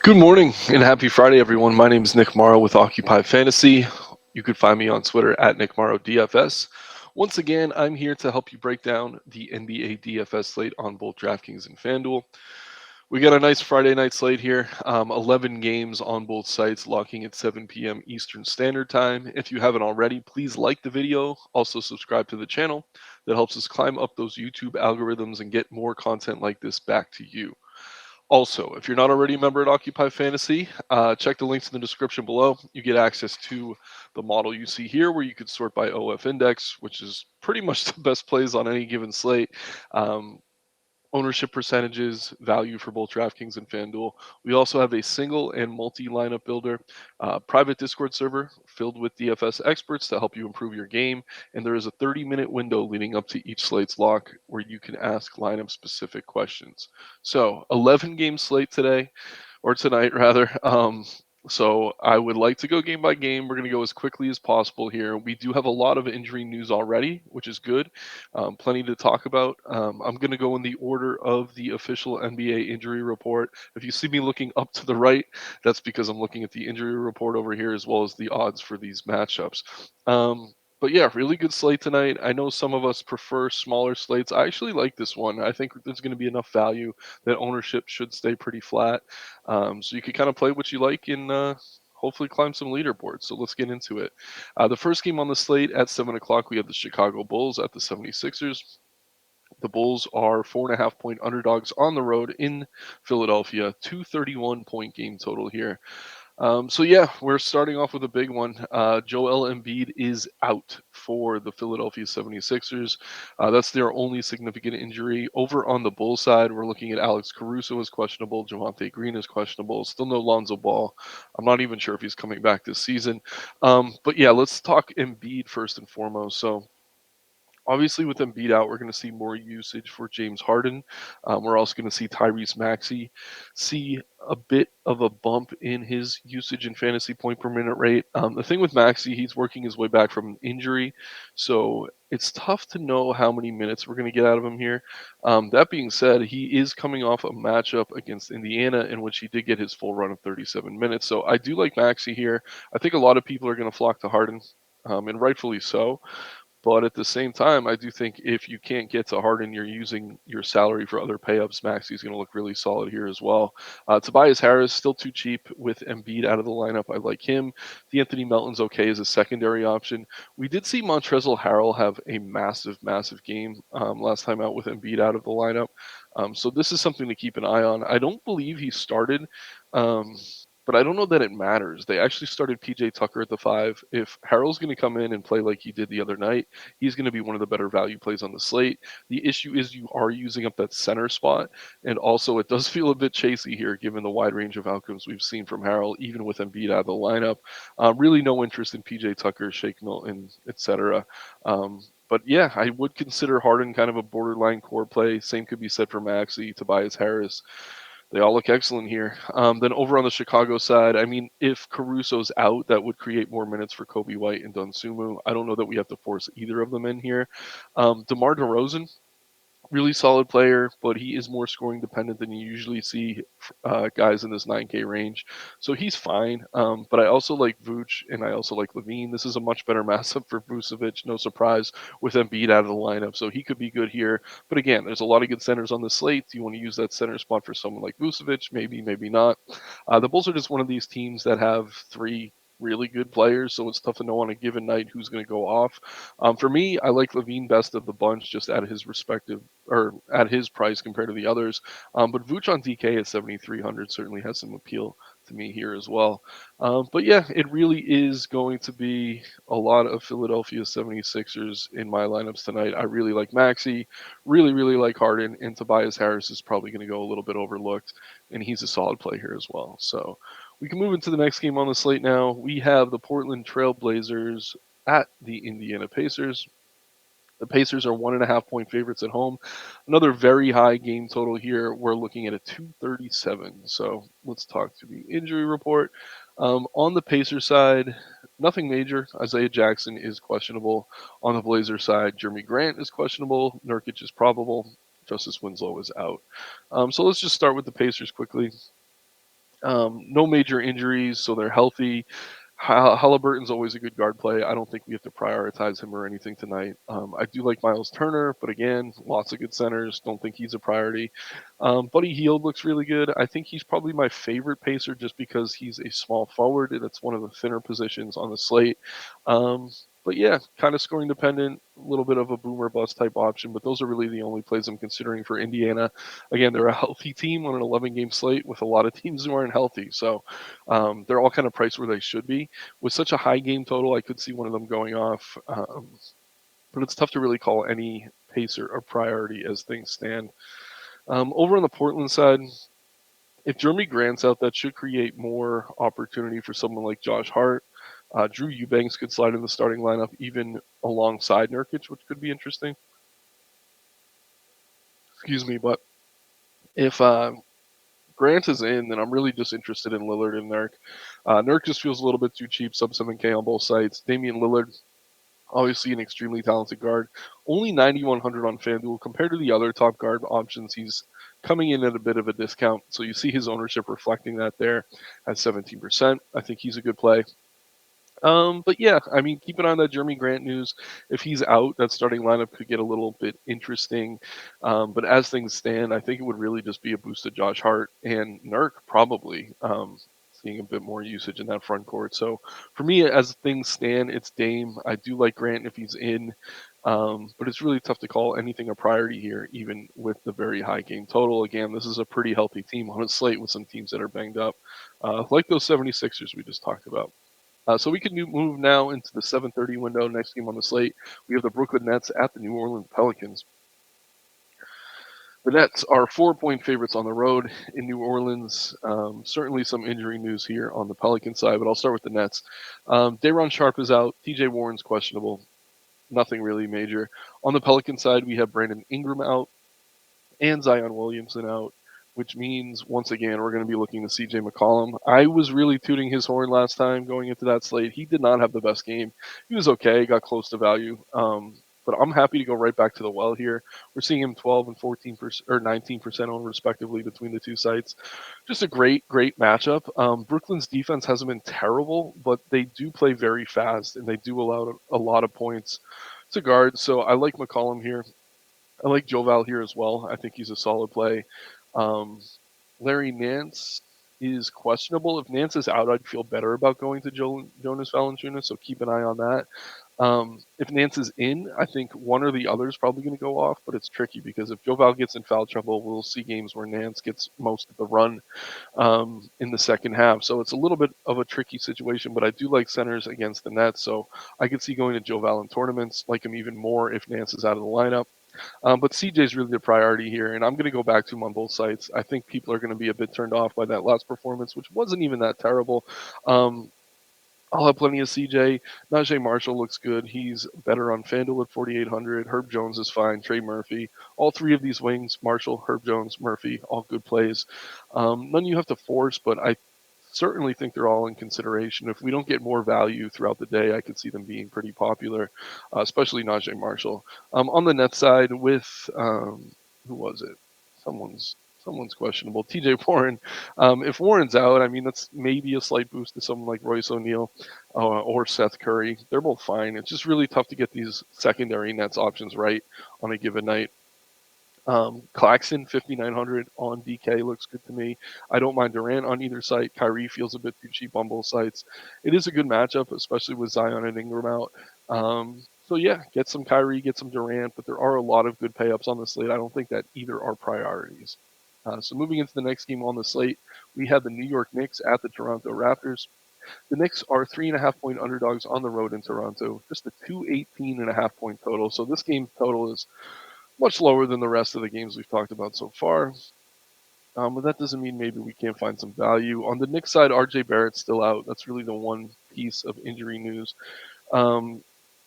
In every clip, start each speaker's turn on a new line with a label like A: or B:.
A: Good morning and happy Friday, everyone. My name is Nick Marro with Occupy Fantasy. You could find me on Twitter at Nick Marro DFS. Once again, I'm here to help you break down the NBA DFS slate on both DraftKings and FanDuel. We got a nice Friday night slate here. 11 games on both sites, locking at 7 p.m. Eastern Standard Time. If you haven't already, please like the video. Also, subscribe to the channel. That helps us climb up those YouTube algorithms and get more content like this back to you. Also, if you're not already a member at Occupy Fantasy, check the links in the description below. You get access to the model you see here where you could sort by OF index, which is pretty much the best plays on any given slate. Ownership percentages, value for both DraftKings and FanDuel. We also have a single and multi-lineup builder, private Discord server filled with DFS experts to help you improve your game. And there is a 30-minute window leading up to each slate's lock where you can ask lineup-specific questions. So 11-game slate today, or tonight rather. So I would like to go game by game. We're going to go as quickly as possible here. We do have a lot of injury news already, which is good. Plenty to talk about. I'm going to go in the order of the official NBA injury report. If you see me looking up to the right, that's because I'm looking at the injury report over here as well as the odds for these matchups. But yeah, really good slate tonight. I know some of us prefer smaller slates. I actually like this one. I think there's going to be enough value that ownership should stay pretty flat. So you can kind of play what you like and hopefully climb some leaderboards. So let's get into it. The first game on the slate at 7 o'clock, we have the Chicago Bulls at the 76ers. The Bulls are 4.5-point underdogs on the road in Philadelphia. 231-point game total here. So yeah, we're starting off with a big one. Joel Embiid is out for the Philadelphia 76ers. That's their only significant injury. Over on the Bulls side, we're looking at Alex Caruso is questionable. Javonte Green is questionable. Still no Lonzo Ball. I'm not even sure if he's coming back this season. But yeah, let's talk Embiid first and foremost. So obviously, with Embiid out, we're going to see more usage for James Harden. We're also going to see Tyrese Maxey see a bit of a bump in his usage and fantasy point per minute rate. The thing with Maxey, he's working his way back from an injury, so it's tough to know how many minutes we're going to get out of him here. That being said, he is coming off a matchup against Indiana in which he did get his full run of 37 minutes. So I do like Maxey here. I think a lot of people are going to flock to Harden, and rightfully so. But at the same time, I do think if you can't get to Harden, you're using your salary for other payups. Maxey's going to look really solid here as well. Tobias Harris, still too cheap with Embiid out of the lineup. I like him. D'Anthony Melton's okay as a secondary option. We did see Montrezl Harrell have a massive, massive game last time out with Embiid out of the lineup. So this is something to keep an eye on. I don't believe he started. But I don't know that it matters. They actually started PJ Tucker at the 5. If Harrell's going to come in and play like he did the other night, he's going to be one of the better value plays on the slate. The issue is you are using up that center spot, and also it does feel a bit chasey here given the wide range of outcomes we've seen from Harrell, even with Embiid out of the lineup. Really no interest in PJ Tucker, Shake Milton, etc. But yeah, I would consider Harden kind of a borderline core play. Same could be said for Maxey, Tobias Harris. They all look excellent here. Then over on the Chicago side, I mean, if Caruso's out, that would create more minutes for Kobe White and Dunsumu. I don't know that we have to force either of them in here. DeMar DeRozan, really solid player, but he is more scoring dependent than you usually see guys in this 9K range. So he's fine. But I also like Vooch and I also like Levine. This is a much better matchup for Vucevic. No surprise with Embiid out of the lineup. So he could be good here. But again, there's a lot of good centers on the slate. Do you want to use that center spot for someone like Vucevic? Maybe, maybe not. The Bulls are just one of these teams that have three really good players, so it's tough to know on a given night who's going to go off. For me, I like Levine best of the bunch, just at his respective or at his price compared to the others. But Vooch on DK at 7,300 certainly has some appeal to me here as well. But yeah, it really is going to be a lot of Philadelphia 76ers in my lineups tonight. I really like Maxey, really, really like Harden, and Tobias Harris is probably going to go a little bit overlooked, and he's a solid play here as well. So we can move into the next game on the slate now. We have the Portland Trail Blazers at the Indiana Pacers. The Pacers are 1.5-point favorites at home. Another very high game total here. We're looking at a 237. So let's talk to the injury report. On the Pacers side, nothing major. Isaiah Jackson is questionable. On the Blazers side, Jeremy Grant is questionable. Nurkic is probable. Justice Winslow is out. So let's just start with the Pacers quickly. No major injuries, so they're healthy. Halliburton's always a good guard play. I don't think we have to prioritize him or anything tonight. I do like Miles Turner, but again, lots of good centers. Don't think he's a priority. Buddy Hield looks really good. I think he's probably my favorite pacer just because he's a small forward and it's one of the thinner positions on the slate. Um, but yeah, kind of scoring dependent, a little bit of a boomer bust type option, but those are really the only plays I'm considering for Indiana. Again, they're a healthy team on an 11 game slate with a lot of teams who aren't healthy. So they're all kind of priced where they should be. With such a high game total, I could see one of them going off. But it's tough to really call any pacer a priority as things stand. Over on the Portland side, if Jeremy Grant's out, that should create more opportunity for someone like Josh Hart. Drew Eubanks could slide in the starting lineup even alongside Nurkic, which could be interesting. Excuse me, but if Grant is in, then I'm really just interested in Lillard and Nurk. Nurk just feels a little bit too cheap, sub 7K on both sides. Damian Lillard, obviously an extremely talented guard, only 9,100 on FanDuel compared to the other top guard options. He's coming in at a bit of a discount, so you see his ownership reflecting that there at 17%. I think he's a good play. But yeah, I mean, keep an eye on that Jeremy Grant news. If he's out, that starting lineup could get a little bit interesting. But as things stand, I think it would really just be a boost to Josh Hart and Nurk probably seeing a bit more usage in that front court. So for me, as things stand, it's Dame. I do like Grant if he's in, but it's really tough to call anything a priority here, even with the very high game total. Again, this is a pretty healthy team on a slate with some teams that are banged up, like those 76ers we just talked about. So we can move now into the 7:30 window. Next game on the slate, we have the Brooklyn Nets at the New Orleans Pelicans. The Nets are 4-point favorites on the road in New Orleans. Certainly some injury news here on the Pelican side, but I'll start with the Nets. Day'Ron Sharpe is out. TJ Warren's questionable. Nothing really major. On the Pelican side, we have Brandon Ingram out and Zion Williamson out, which means once again we're going to be looking to CJ McCollum. I was really tooting his horn last time going into that slate. He did not have the best game. He was okay, got close to value. But I'm happy to go right back to the well here. We're seeing him 12 and 14% or 19% owned respectively between the two sites. Just a great matchup. Brooklyn's defense hasn't been terrible, but they do play very fast and they do allow a lot of points to guard. So I like McCollum here. I like Joval here as well. I think he's a solid play. Um, Larry Nance is questionable. If Nance is out, I'd feel better about going to Jonas Valanciunas, so keep an eye on that. If Nance is in, I think one or the other is probably going to go off, but it's tricky because if Joval gets in foul trouble, we'll see games where Nance gets most of the run in the second half. So it's a little bit of a tricky situation, but I do like centers against the Nets, so I could see going to Joval in tournaments, like him even more if Nance is out of the lineup. But CJ is really the priority here, and I'm going to go back to him on both sites. I think people are going to be a bit turned off by that last performance, which wasn't even that terrible. Um, I'll have plenty of CJ. Najee Marshall looks good. He's better on FanDuel at 4,800. Herb Jones is fine. Trey Murphy. All three of these wings, Marshall, Herb Jones, Murphy, all good plays. None you have to force, but I certainly think they're all in consideration. If we don't get more value throughout the day, I could see them being pretty popular, especially Najee Marshall. On the net side, with who was it? Someone's questionable. TJ Warren. If Warren's out, I mean that's maybe a slight boost to someone like Royce O'Neal or Seth Curry. They're both fine. It's just really tough to get these secondary Nets options right on a given night. Claxton 5,900 on DK looks good to me. I don't mind Durant on either site. Kyrie feels a bit too cheap on both sites. It is a good matchup, especially with Zion and Ingram out. So yeah, get some Kyrie, get some Durant, but there are a lot of good payups on the slate. I don't think that either are priorities. So moving into the next game on the slate, we have the New York Knicks at the Toronto Raptors. The Knicks are 3.5 point underdogs on the road in Toronto, just a 218.5 point total. So this game total is much lower than the rest of the games we've talked about so far. But that doesn't mean maybe we can't find some value. On the Knicks side, RJ Barrett's still out. That's really the one piece of injury news.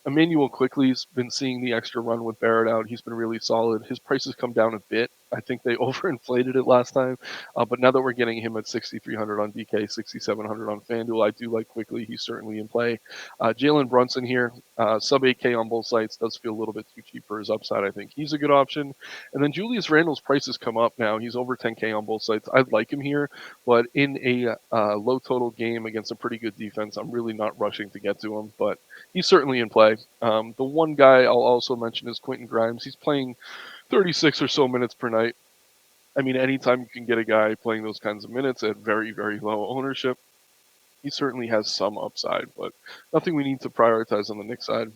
A: Emmanuel Quickly's been seeing the extra run with Barrett out. He's been really solid. His price has come down a bit. I think they overinflated it last time. But now that we're getting him at 6,300 on DK, 6,700 on FanDuel, I do like quickly. He's certainly in play. Jalen Brunson here, sub 8K on both sites, does feel a little bit too cheap for his upside. I think he's a good option. And then Julius Randle's prices come up now. He's over 10K on both sites. I'd like him here, but in a low total game against a pretty good defense, I'm really not rushing to get to him. But he's certainly in play. The one guy I'll also mention is Quentin Grimes. He's playing 36 or so minutes per night. I mean, anytime you can get a guy playing those kinds of minutes at very, very low ownership, he certainly has some upside, but nothing we need to prioritize on the Knicks side.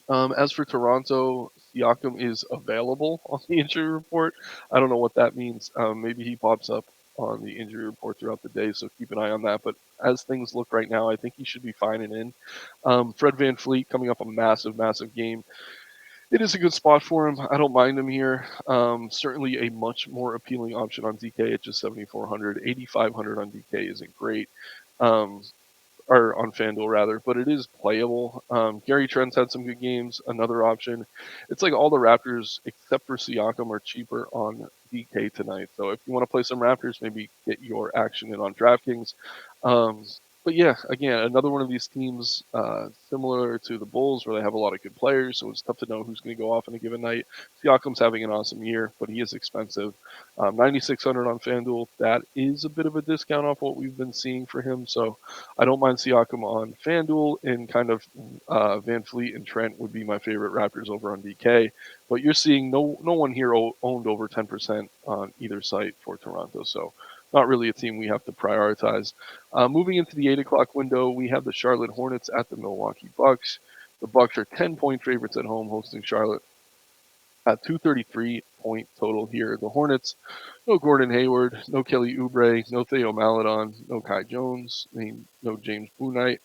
A: As for Toronto, Siakam is available on the injury report. I don't know what that means. Maybe he pops up on the injury report throughout the day, so keep an eye on that. But as things look right now, I think he should be fine and in. Fred VanVleet coming up a massive, massive game. It is a good spot for him. I don't mind him here. Certainly a much more appealing option on DK at just 7,400. 8,500 on DK isn't great. Or on FanDuel rather, but it is playable. Gary Trent's had some good games. Another option. It's like all the Raptors except for Siakam are cheaper on DK tonight. So if you want to play some Raptors, maybe get your action in on DraftKings. But yeah, again, another one of these teams similar to the Bulls where they have a lot of good players, so it's tough to know who's going to go off on a given night. Siakam's having an awesome year, but he is expensive. 9,600 on FanDuel. That is a bit of a discount off what we've been seeing for him, so I don't mind Siakam on FanDuel, and kind of VanVleet and Trent would be my favorite Raptors over on DK. But you're seeing no one here owned over 10% on either site for Toronto, so not really a team we have to prioritize. Moving into the 8 o'clock window, we have the Charlotte Hornets at the Milwaukee Bucks. The Bucks are 10-point favorites at home hosting Charlotte at 233-point total here. The Hornets, no Gordon Hayward, no Kelly Oubre, no Theo Maledon, no Kai Jones, no James Bouknight.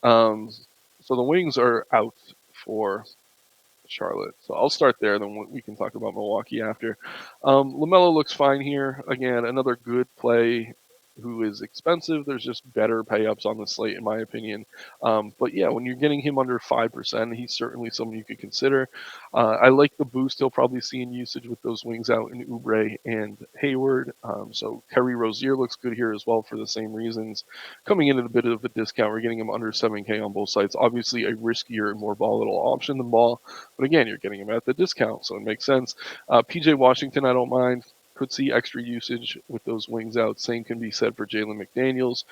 A: So the wings are out for Charlotte. So I'll start there, then we can talk about Milwaukee after. LaMelo looks fine here. Again, another good play who is expensive. There's just better pay-ups on the slate, in my opinion. But yeah, when you're getting him under 5%, he's certainly someone you could consider. I like the boost he'll probably see in usage with those wings out in Oubre and Hayward. So Terry Rozier looks good here as well for the same reasons. Coming in at a bit of a discount, we're getting him under 7K on both sides. Obviously a riskier and more volatile option than Ball, but again, you're getting him at the discount, so it makes sense. PJ Washington, I don't mind. Could see extra usage with those wings out. Same can be said for Jalen McDaniels.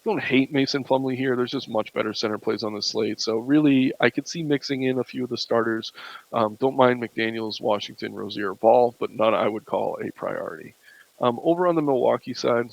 A: Don't hate Mason Plumlee here. There's just much better center plays on the slate. So really, I could see mixing in a few of the starters. Don't mind McDaniels, Washington, Rozier, Ball, but none I would call a priority. Over on the Milwaukee side,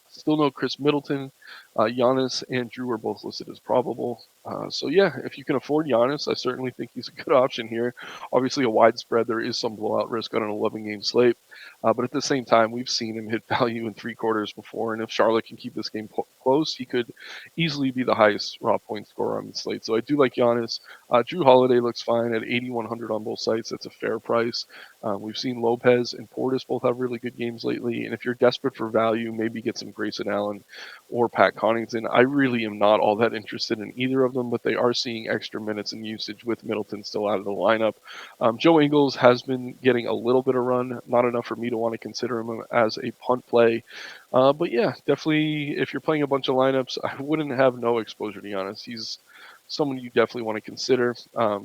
A: still no Chris Middleton. Giannis and Drew are both listed as probable. So yeah, if you can afford Giannis, I certainly think he's a good option here. Obviously, a wide spread, there is some blowout risk on an 11-game slate. But at the same time, we've seen him hit value in 3 quarters before, and if Charlotte can keep this game close, he could easily be the highest raw point scorer on the slate. So I do like Giannis. Drew Holiday looks fine at 8,100 on both sites. That's a fair price. We've seen Lopez and Portis both have really good games lately, and if you're desperate for value, maybe get some Grayson Allen or Pat Connaughton. I really am not all that interested in either of them, but they are seeing extra minutes and usage with Middleton still out of the lineup. Joe Ingles has been getting a little bit of run, not enough for me to want to consider him as a punt play. But yeah, definitely if you're playing a bunch of lineups, I wouldn't have no exposure to Giannis. He's someone you definitely want to consider.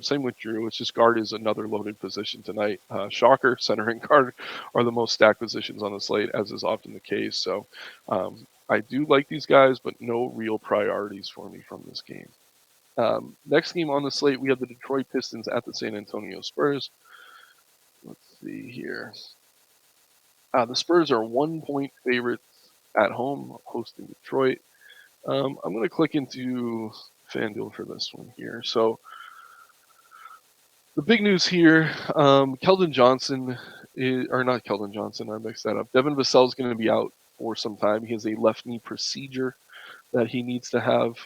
A: Same with Drew. It's just guard is another loaded position tonight. Shocker, center and guard are the most stacked positions on the slate, as is often the case. So I do like these guys, but no real priorities for me from this game. Next game on the slate, we have the Detroit Pistons at the San Antonio Spurs. Let's see here. The Spurs are 1-point favorites at home, hosting Detroit. I'm going to click into FanDuel for this one here. So the big news here, Keldon Johnson, or not Keldon Johnson, I mixed that up. Devin Vassell is going to be out for some time. He has a left knee procedure that he needs to have.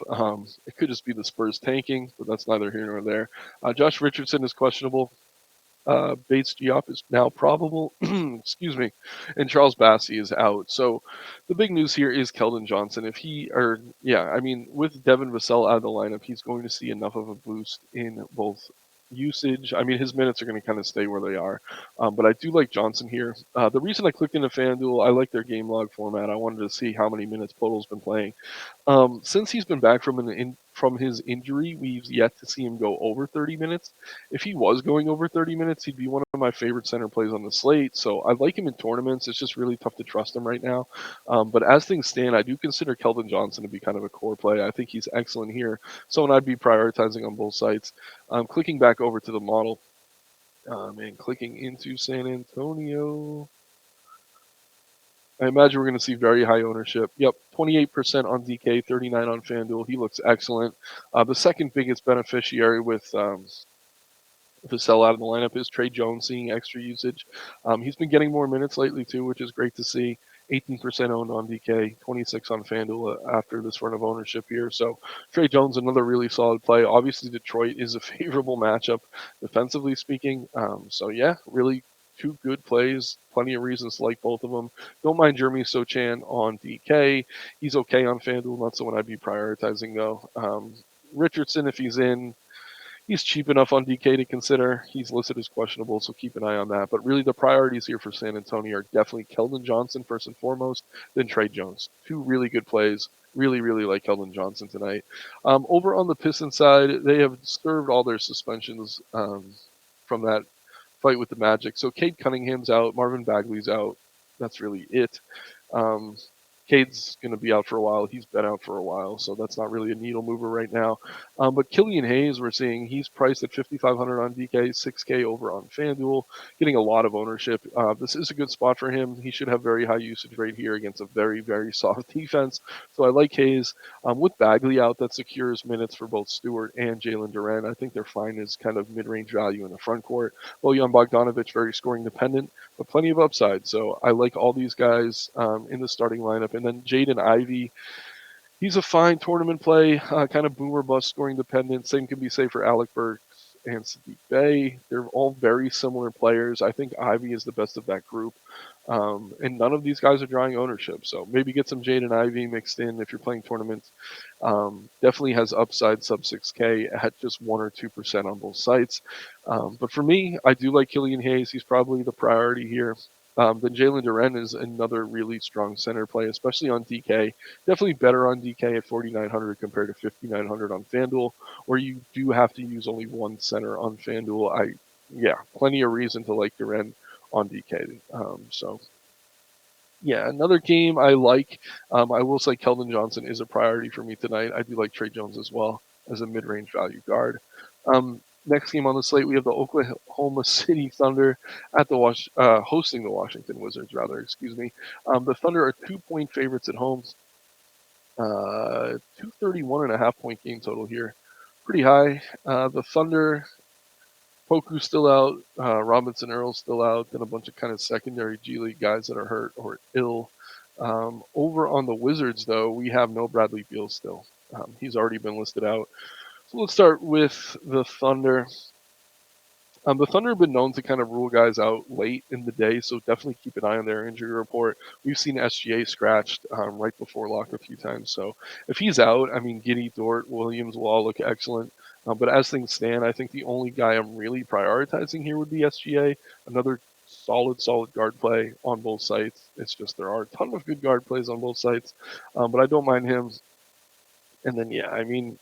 A: It could just be the Spurs tanking, but that's neither here nor there. Josh Richardson is questionable. Bates Diop is now probable. Excuse me. And Charles Bassey is out. So the big news here is Keldon Johnson. With Devin Vassell out of the lineup, he's going to see enough of a boost in both usage. I mean, his minutes are going to kind of stay where they are. But I do like Johnson here. The reason I clicked into FanDuel, I like their game log format. I wanted to see how many minutes Podol's been playing. Since he's been back from his injury, we've yet to see him go over 30 minutes. If he was going over 30 minutes, he'd be one of my favorite center plays on the slate. So I like him in tournaments. It's just really tough to trust him right now. But as things stand, I do consider Keldon Johnson to be kind of a core play. I think he's excellent here. Someone I'd be prioritizing on both sites. Clicking back over to the model and clicking into San Antonio. I imagine we're going to see very high ownership. Yep, 28% on DK, 39 on FanDuel. He looks excellent. The second biggest beneficiary with the sell out of the lineup is Trey Jones seeing extra usage. He's been getting more minutes lately too, which is great to see. 18% owned on DK, 26 on FanDuel after this run of ownership here. So Trey Jones, another really solid play. Obviously, Detroit is a favorable matchup defensively speaking. So yeah, really two good plays. Plenty of reasons to like both of them. Don't mind Jeremy Sochan on DK. He's okay on FanDuel. Not someone I'd be prioritizing though. Richardson, if he's in, he's cheap enough on DK to consider. He's listed as questionable, so keep an eye on that. But really, the priorities here for San Antonio are definitely Keldon Johnson first and foremost, then Trey Jones. Two really good plays. Really, really like Keldon Johnson tonight. Over on the Pistons side, they have served all their suspensions from that fight with the Magic. So Cade Cunningham's out, Marvin Bagley's out. That's really it. Um, Cade's going to be out for a while. He's been out for a while, so that's not really a needle mover right now. But Killian Hayes, we're seeing he's priced at 5,500 on DK, 6K over on FanDuel, getting a lot of ownership. This is a good spot for him. He should have very high usage rate here against a very, very soft defense. So I like Hayes. With Bagley out, that secures minutes for both Stewart and Jalen Duren. I think they're fine as kind of mid-range value in the front court. Bojan Bogdanovic, very scoring dependent, but plenty of upside. So I like all these guys in the starting lineup. And then Jaden Ivey, he's a fine tournament play, kind of boomer bust scoring dependent. Same can be said for Alec Burks and Sadiq Bey. They're all very similar players. I think Ivy is the best of that group. And none of these guys are drawing ownership. So maybe get some Jaden Ivey mixed in if you're playing tournaments. Definitely has upside sub 6K at just 1 or 2% on both sites. But for me, I do like Killian Hayes. He's probably the priority here. Then Jalen Duren is another really strong center play, especially on DK. Definitely better on DK at 4,900 compared to 5,900 on FanDuel, where you do have to use only one center on FanDuel. Plenty of reason to like Duren on DK. Another game I like. I will say Keldon Johnson is a priority for me tonight. I do like Trey Jones as well as a mid-range value guard. Next game on the slate, we have the Oklahoma City Thunder at the hosting the Washington Wizards, rather. Excuse me. The Thunder are 2-point favorites at home. 231.5 point game total here. Pretty high. The Thunder, Poku's still out. Robinson Earl's still out. Then a bunch of kind of secondary G League guys that are hurt or ill. Over on the Wizards, though, we have no Bradley Beal still. He's already been listed out. So let's start with the Thunder. The Thunder have been known to kind of rule guys out late in the day, so definitely keep an eye on their injury report. We've seen SGA scratched right before lock a few times. So if he's out, I mean, Giddey, Dort, Williams will all look excellent. But as things stand, I think the only guy I'm really prioritizing here would be SGA. Another solid guard play on both sites. It's just there are a ton of good guard plays on both sites, but I don't mind him. And then,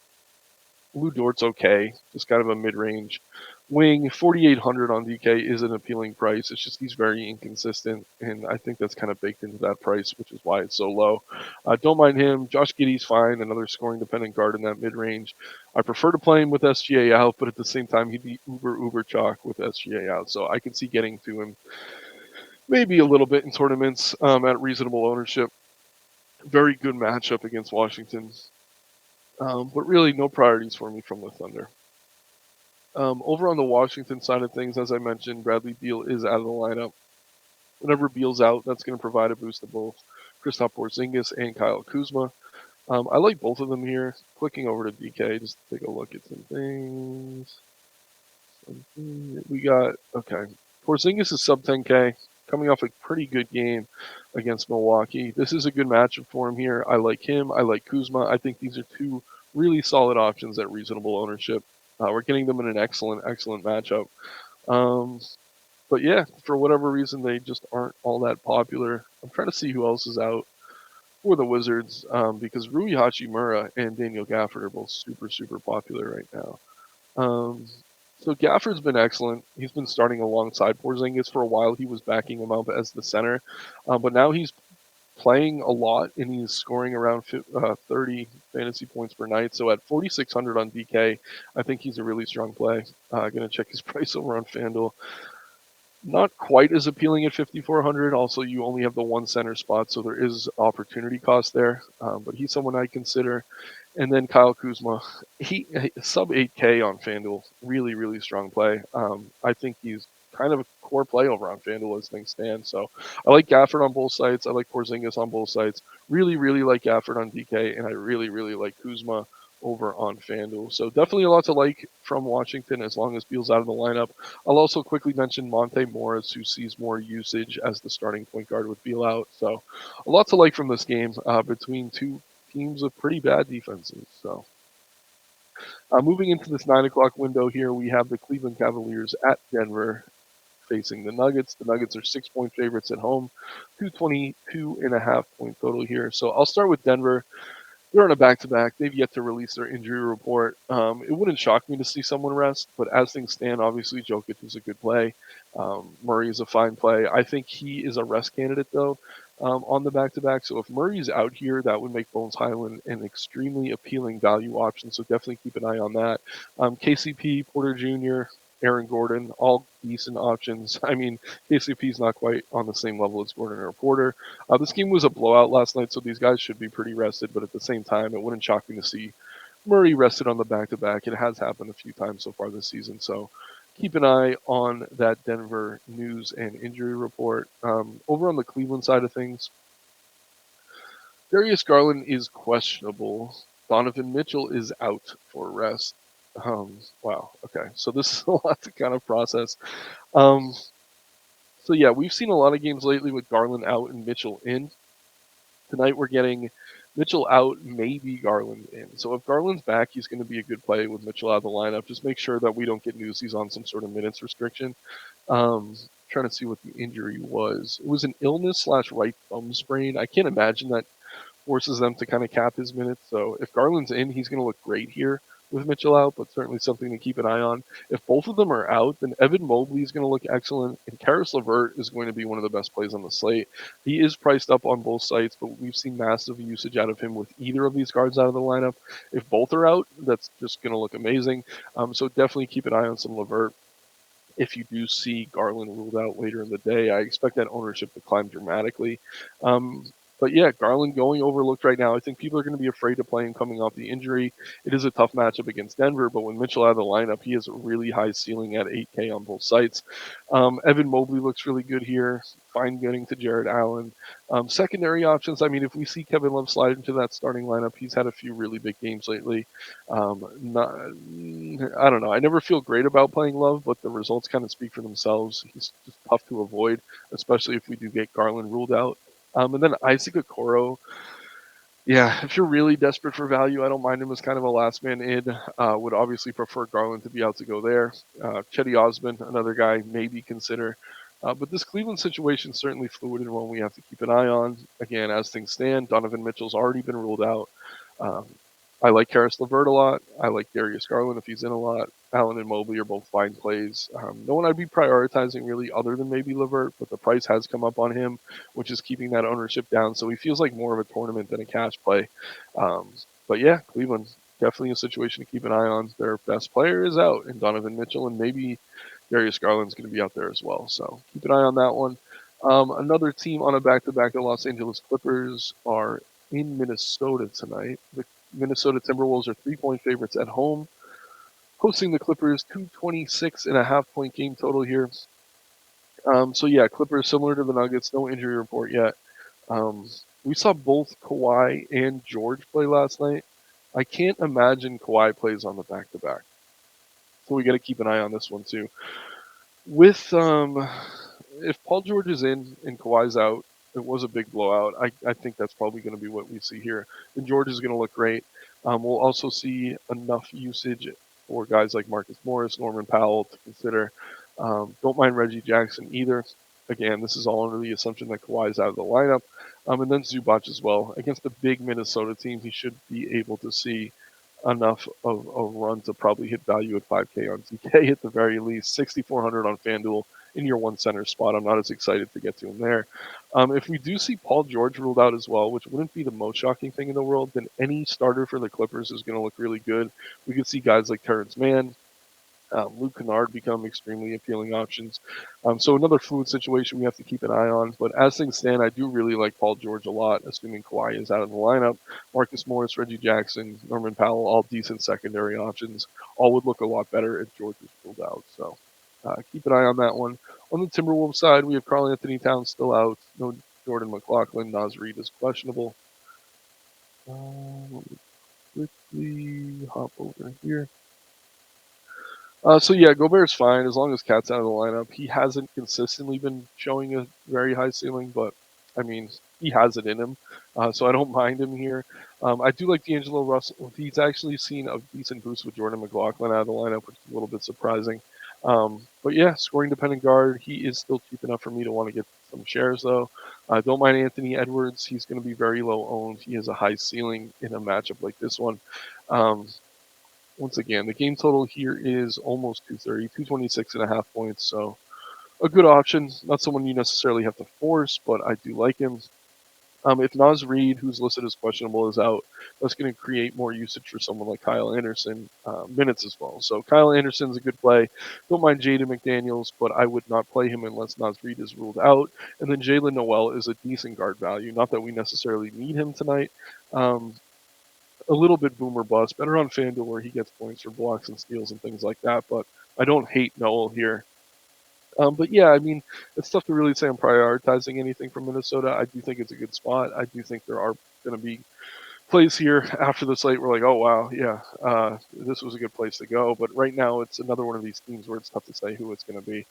A: Lou Dort's okay, just kind of a mid-range wing. 4,800 on DK is an appealing price. It's just he's very inconsistent, and I think that's kind of baked into that price, which is why it's so low. Don't mind him. Josh Giddey's fine, another scoring-dependent guard in that mid-range. I prefer to play him with SGA out, but at the same time, he'd be uber chalk with SGA out, so I can see getting to him maybe a little bit in tournaments at reasonable ownership. Very good matchup against Washington. But really no priorities for me from the Thunder. Over on the Washington side of things, as I mentioned, Bradley Beal is out of the lineup. Whenever Beal's out, that's going to provide a boost to both Kristaps Porzingis and Kyle Kuzma. I like both of them here. Clicking over to DK, just to take a look at some things. We got, Porzingis is sub 10K, coming off a pretty good game against Milwaukee. This is a good matchup for him here. I like him. I like Kuzma. I think these are two really solid options at reasonable ownership. We're getting them in an excellent matchup. Um, but yeah, for whatever reason, they just aren't all that popular. I'm trying to see who else is out for the Wizards because Rui Hachimura and Daniel Gafford are both super popular right now. So Gafford's been excellent. He's been starting alongside Porzingis for a while. He was backing him up as the center, but now he's playing a lot and he's scoring around 30 fantasy points per night. So at 4,600 on DK, I think he's a really strong play. Going to check his price over on FanDuel. Not quite as appealing at 5,400. Also, you only have the one center spot, so there is opportunity cost there. But he's someone I consider. And then Kyle Kuzma, he sub 8K on FanDuel, really strong play. I think he's kind of a core play over on FanDuel as things stand. So I like Gafford on both sides. I like Porzingis on both sides. Really like Gafford on DK, and I really like Kuzma over on FanDuel. So definitely a lot to like from Washington as long as Beal's out of the lineup. I'll also quickly mention Monte Morris, who sees more usage as the starting point guard with Beal out. So a lot to like from this game between two teams with pretty bad defenses. So moving into this 9 o'clock window here, we have the Cleveland Cavaliers at Denver facing the Nuggets. The Nuggets are 6-point favorites at home, 222.5 point total here. So I'll start with Denver. They're on a back-to-back. They've yet to release their injury report. It wouldn't shock me to see someone rest, but as things stand, obviously Jokic is a good play. Murray is a fine play. I think he is a rest candidate, though, on the back-to-back. So if Murray's out here, that would make Bones Highland an extremely appealing value option, so definitely keep an eye on that. KCP, Porter Jr., Aaron Gordon, all decent options. I mean, KCP's not quite on the same level as Gordon or Porter. This game was a blowout last night, so these guys should be pretty rested, but at the same time, it wouldn't shock me to see Murray rested on the back-to-back. It has happened a few times so far this season, so keep an eye on that Denver news and injury report. Over on the Cleveland side of things, Darius Garland is questionable. Donovan Mitchell is out for rest. Wow, okay, so this is a lot to kind of process. Um, so yeah, we've seen a lot of games lately with Garland out and Mitchell in. Tonight we're getting Mitchell out, maybe Garland in. So if Garland's back, he's going to be a good play with Mitchell out of the lineup. Just make sure that we don't get news he's on some sort of minutes restriction. Trying to see what the injury was. It was an illness slash right thumb sprain. I can't imagine that forces them to kind of cap his minutes. So if Garland's in, he's going to look great here with Mitchell out, but certainly something to keep an eye on. If both of them are out, then Evan Mobley is going to look excellent, and Karis LeVert is going to be one of the best plays on the slate. He is priced up on both sites, but we've seen massive usage out of him with either of these guards out of the lineup. If both are out, that's just going to look amazing. So definitely keep an eye on some LeVert. If you do see Garland ruled out later in the day, I expect that ownership to climb dramatically. But yeah, Garland going overlooked right now. I think people are going to be afraid to play him coming off the injury. It is a tough matchup against Denver, but when Mitchell out of the lineup, he has a really high ceiling at 8K on both sites. Evan Mobley looks really good here. Fine getting to Jared Allen. Secondary options, I mean, if we see Kevin Love slide into that starting lineup, he's had a few really big games lately. I don't know. I never feel great about playing Love, but the results kind of speak for themselves. He's just tough to avoid, especially if we do get Garland ruled out. And then Isaac Okoro. Yeah, if you're really desperate for value, I don't mind him as kind of a last man in. Would obviously prefer Garland to be out to go there. Chetty Osman, another guy, maybe consider. But this Cleveland situation is certainly fluid and one we have to keep an eye on. Again, as things stand, Donovan Mitchell's already been ruled out. Um, I like Karis LeVert a lot. I like Darius Garland if he's in a lot. Allen and Mobley are both fine plays. No one I'd be prioritizing really other than maybe LeVert, but the price has come up on him, which is keeping that ownership down. So he feels like more of a tournament than a cash play. But yeah, Cleveland, definitely a situation to keep an eye on. Their best player is out, and Donovan Mitchell, and maybe Darius Garland's going to be out there as well. So keep an eye on that one. Another team on a back-to-back, the Los Angeles Clippers, are in Minnesota tonight. The Minnesota Timberwolves are 3-point favorites at home, hosting the Clippers. 226.5 point game total here. So yeah, Clippers similar to the Nuggets, no injury report yet. We saw both Kawhi and George play last night. I can't imagine Kawhi plays on the back-to-back. So we got to keep an eye on this one too. With if Paul George is in and Kawhi's out, it was a big blowout. I think that's probably going to be what we see here. And George is going to look great. We'll also see enough usage for guys like Marcus Morris, Norman Powell to consider. Don't mind Reggie Jackson either. Again, this is all under the assumption that Kawhi's out of the lineup. And then Zubac as well. Against the big Minnesota team, he should be able to see enough of a run to probably hit value at 5K on DK at the very least. 6,400 on FanDuel in your one center spot. I'm not as excited to get to him there. If we do see Paul George ruled out as well, which wouldn't be the most shocking thing in the world, then any starter for the Clippers is going to look really good. We could see guys like Terrence Mann, Luke Kennard become extremely appealing options. So another fluid situation we have to keep an eye on. But as things stand, I do really like Paul George a lot, assuming Kawhi is out of the lineup. Marcus Morris, Reggie Jackson, Norman Powell, all decent secondary options. All would look a lot better if George was ruled out. So keep an eye on that one. On the Timberwolves side, we have Karl Anthony Towns still out. No Jordan McLaughlin. Naz Reid is questionable. Let me quickly hop over here. So yeah, Gobert's fine as long as Cat's out of the lineup. He hasn't consistently been showing a very high ceiling, but I mean he has it in him, so I don't mind him here. I do like D'Angelo Russell. He's actually seen a decent boost with Jordan McLaughlin out of the lineup, which is a little bit surprising. But yeah, scoring dependent guard. He is still cheap enough for me to want to get some shares though. Don't mind Anthony Edwards. He's going to be very low owned. He has a high ceiling in a matchup like this one. Once again, the game total here is almost 230, 226.5 points. So a good option. Not someone you necessarily have to force, but I do like him. If Naz Reid, who's listed as questionable, is out, that's going to create more usage for someone like Kyle Anderson minutes as well. So Kyle Anderson's a good play. Don't mind Jaden McDaniels, but I would not play him unless Naz Reid is ruled out. And then Jalen Noel is a decent guard value. Not that we necessarily need him tonight. A little bit boomer bust. Better on FanDuel where he gets points for blocks and steals and things like that. But I don't hate Noel here. But yeah, I mean, it's tough to really say I'm prioritizing anything from Minnesota. I do think it's a good spot. I do think there are going to be plays here after the slate. We're like, oh wow, yeah, this was a good place to go. But right now, it's another one of these teams where it's tough to say who it's going to be.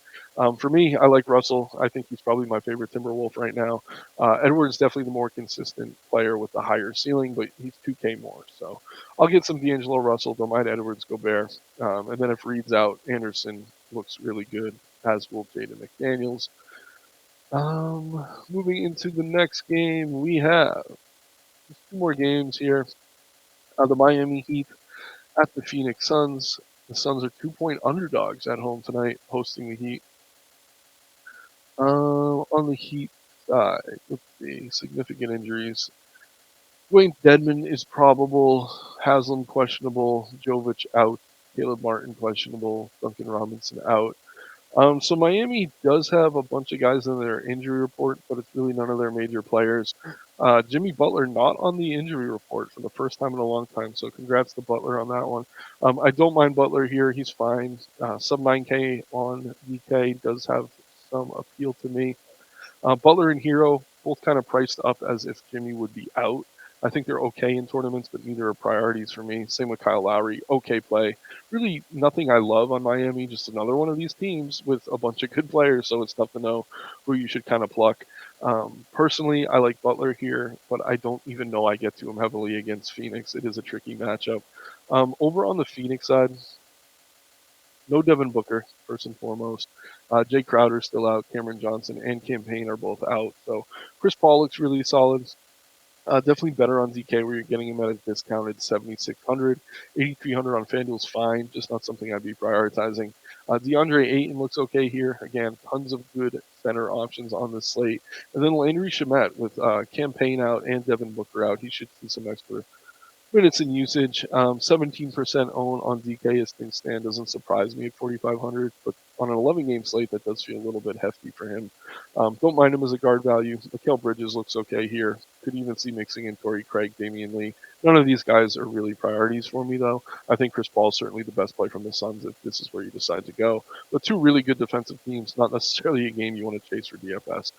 A: For me, I like Russell. I think he's probably my favorite Timberwolf right now. Edwards definitely the more consistent player with the higher ceiling, but he's 2K more. So I'll get some D'Angelo Russell. Don't mind Edwards, Gobert, and then if Reed's out, Anderson looks really good, as will Jaden McDaniels. Moving into the next game, we have two more games here. The Miami Heat at the Phoenix Suns. The Suns are 2-point underdogs at home tonight, hosting the Heat. On the Heat side, let's see, significant injuries. Dwayne Dedmon is probable. Haslam questionable. Jovic out. Caleb Martin questionable. Duncan Robinson out. So Miami does have a bunch of guys in their injury report, but it's really none of their major players. Jimmy Butler not on the injury report for the first time in a long time, so congrats to Butler on that one. I don't mind Butler here. He's fine. Sub 9K on DK does have some appeal to me. Butler and Hero both kind of priced up as if Jimmy would be out. I think they're okay in tournaments, but neither are priorities for me. Same with Kyle Lowry. Okay play. Really nothing I love on Miami, just another one of these teams with a bunch of good players, so it's tough to know who you should kind of pluck. Personally, I like Butler here, but I don't even know I get to him heavily against Phoenix. It is a tricky matchup. Over on the Phoenix side, no Devin Booker, first and foremost. Jay Crowder's still out. Cameron Johnson and Cam Payne are both out. So Chris Paul looks really solid. Definitely better on DK where you're getting him at a discounted 7,600. 8,300 on FanDuel's fine, just not something I'd be prioritizing. DeAndre Ayton looks okay here. Again, tons of good center options on the slate. And then Landry Shamet with Cam Payne out and Devin Booker out. He should see some extra minutes in usage. 17% own on DK as things stand doesn't surprise me at 4,500, but on an 11-game slate, that does feel a little bit hefty for him. Don't mind him as a guard value. Mikal Bridges looks okay here. Could even see mixing in Torrey Craig, Damian Lee. None of these guys are really priorities for me, though. I think Chris Paul is certainly the best play from the Suns if this is where you decide to go. But two really good defensive teams, not necessarily a game you want to chase for DFS.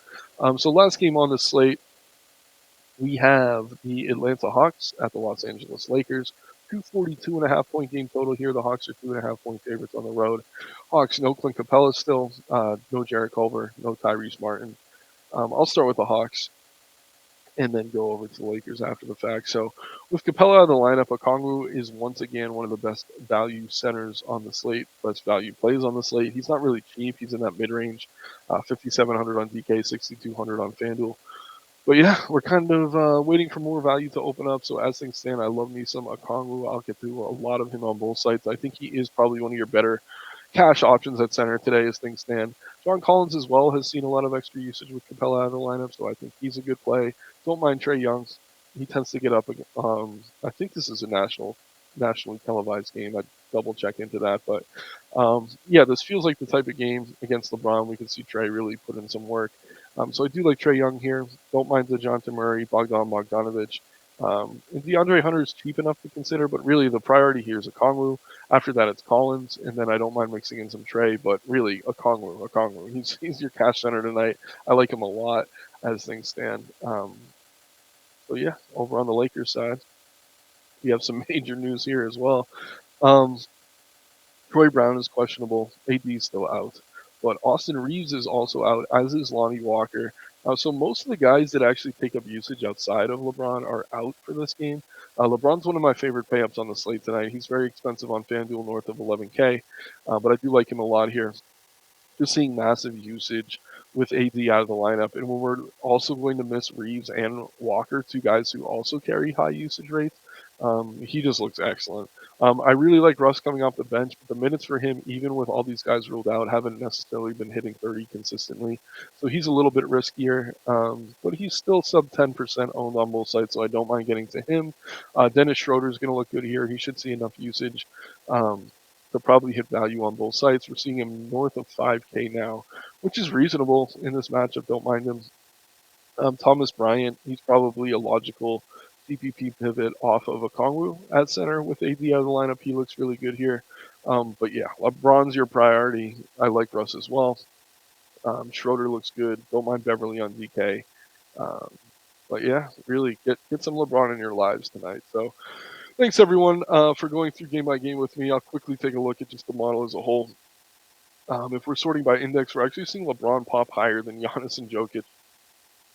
A: So last game on the slate, we have the Atlanta Hawks at the Los Angeles Lakers. 242.5 point game total here. The Hawks are 2.5 point favorites on the road. Hawks, no Clint Capella still, no Jarrett Culver, no Tyrese Martin. I'll start with the Hawks. and then go over to the Lakers after the fact. So with Capella out of the lineup, Okongwu is once again one of the best value centers on the slate, best value plays on the slate. He's not really cheap. He's in that mid-range, 5,700 on DK, 6,200 on FanDuel. But yeah, we're kind of waiting for more value to open up. So as things stand, I love me some Okongwu. I'll get through a lot of him on both sides. I think he is probably one of your better cash options at center today as things stand. John Collins as well has seen a lot of extra usage with Capella out of the lineup, so I think he's a good play. Don't mind Trey Young. He tends to get up. I think this is a nationally televised game. I'd double check into that, but yeah, this feels like the type of game against LeBron we can see Trey really put in some work. So I do like Trey Young here. Don't mind DeJounte Murray, Bogdan Bogdanovic. And DeAndre Hunter is cheap enough to consider, but really the priority here is Okongwu. After that, it's Collins, and then I don't mind mixing in some Trey, but really Okongwu. He's your cash center tonight. I like him a lot as things stand. So yeah, over on the Lakers side, we have some major news here as well. Um, Troy Brown is questionable. AD is still out. But Austin Reeves is also out, as is Lonnie Walker. So most of the guys that actually take up usage outside of LeBron are out for this game. LeBron's one of my favorite payups on the slate tonight. He's very expensive on FanDuel, north of 11K, but I do like him a lot here. Just seeing massive usage with AD out of the lineup. And when we're also going to miss Reeves and Walker, two guys who also carry high usage rates, he just looks excellent. I really like Russ coming off the bench, but the minutes for him, even with all these guys ruled out, haven't necessarily been hitting 30 consistently. So he's a little bit riskier, but he's still sub 10% owned on both sides, so I don't mind getting to him. Dennis Schroeder is going to look good here. He should see enough usage. To probably hit value on both sides. We're seeing him north of 5K now, which is reasonable in this matchup. Don't mind him. Thomas Bryant, he's probably a logical CPP pivot off of Okongwu at center with AD out of the lineup. He looks really good here. But yeah, LeBron's your priority. I like Russ as well. Schroeder looks good. Don't mind Beverly on DK. But yeah, really get some LeBron in your lives tonight. So thanks everyone for going through game by game with me. I'll quickly take a look at just the model as a whole. If we're sorting by index, we're actually seeing LeBron pop higher than Giannis and Jokic,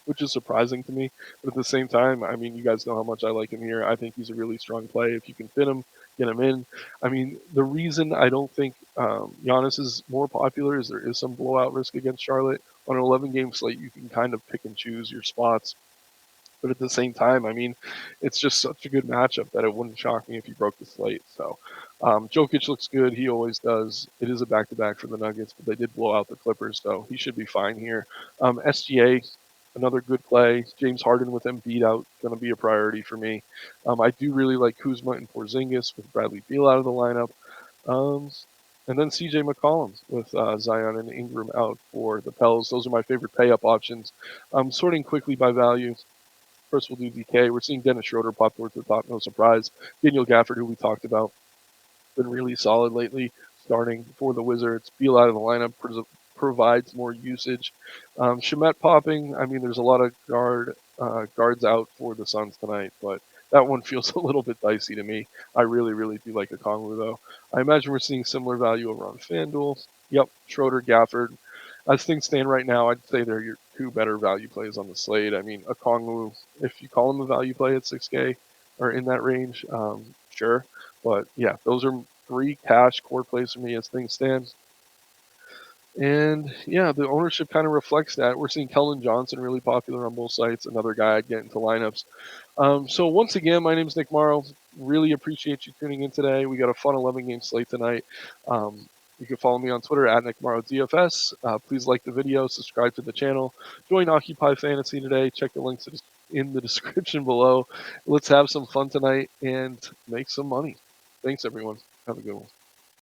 A: which is surprising to me. But at the same time, I mean, you guys know how much I like him here. I think he's a really strong play. If you can fit him, get him in. I mean, the reason I don't think Giannis is more popular is there is some blowout risk against Charlotte. On an 11-game slate, you can kind of pick and choose your spots. But at the same time, I mean, it's just such a good matchup that it wouldn't shock me if he broke the slate. So Jokic looks good. He always does. It is a back-to-back for the Nuggets, but they did blow out the Clippers, so he should be fine here. SGA, another good play. James Harden with Embiid out, going to be a priority for me. I do really like Kuzma and Porzingis with Bradley Beal out of the lineup. And then CJ McCollum with Zion and Ingram out for the Pels. Those are my favorite pay-up options. Sorting quickly by value. First, we'll do DK. We're seeing Dennis Schroeder pop towards the top, no surprise. Daniel Gafford, who we talked about, been really solid lately, starting for the Wizards. Beal out of the lineup provides more usage. Shamet popping. I mean, there's a lot of guards out for the Suns tonight, but that one feels a little bit dicey to me. I really, really do like Okongwu, though. I imagine we're seeing similar value over on FanDuel. Yep, Schroeder, Gafford. As things stand right now, I'd say they're your two better value plays on the slate. I mean, Okongwu, if you call him a value play at 6K or in that range, sure. But yeah, those are three cash core plays for me as things stand. And yeah, the ownership kind of reflects that. We're seeing Keldon Johnson really popular on both sites, another guy I'd get into lineups. So once again, my name is Nick Marro. Really appreciate you tuning in today. We got a fun 11-game slate tonight. You can follow me on Twitter at Nick Marro DFS. Please like the video, subscribe to the channel, join Occupy Fantasy today. Check the links in the description below. Let's have some fun tonight and make some money. Thanks, everyone. Have a good one.